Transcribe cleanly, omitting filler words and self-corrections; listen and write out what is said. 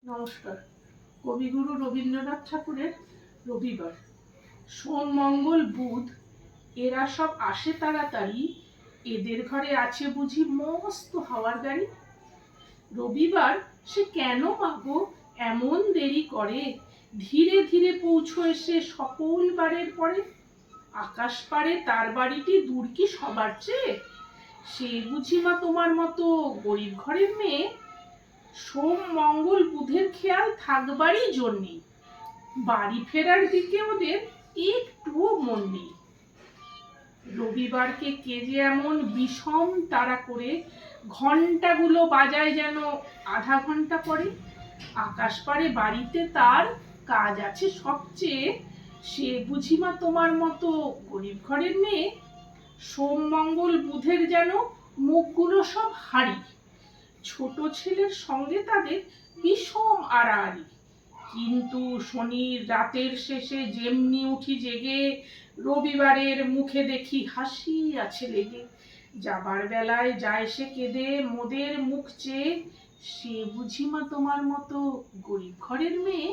নমস্কার। কবিগুরু রবীন্দ্রনাথ ঠাকুরের রবিবার। সোম মঙ্গল বুধ এরা সব আসে তাড়াতাড়ি, এদের ঘরে আছে বুঝি মস্ত হাওয়ার গাড়ি। রবিবার সে কেন মাগো এমন দেরি করে, ধীরে ধীরে পৌঁছয় সে সকল বারের পরে। আকাশ পারে তার বাড়িটি দূর কি সবার চেয়ে, সে বুঝি মা তোমার মতো গরিব ঘরের মেয়ে। সোম মঙ্গল বুধের খেয়াল থাকবারই জন্যে, বাড়ি ফেরার দিকে ওদের একটুও মন নেই। রবিবারকে কে যে এমন বিষম তাড়া করে, ঘন্টাগুলো বাজায় যেন আধা ঘন্টা পরে। আকাশ পারে বাড়িতে তার কাজ আছে সবচেয়ে, সে বুঝি মা তোমার মতো গরিব ঘরের মেয়ে। সোম মঙ্গল বুধের যেন মুখগুলো সব হাড়ি, ছোট ছেলের সঙ্গে তাদের বিষম আড়াআড়ি। কিন্তু শনির রাতের শেষে যেমনি উঠি জেগে, রবিবারের মুখে দেখি হাসি আছে লেগে। যাবার বেলায় যায় সে কেঁদে মোদের মুখ চেয়ে, সে বুঝি মা তোমার মতো গরিব ঘরের মেয়ে।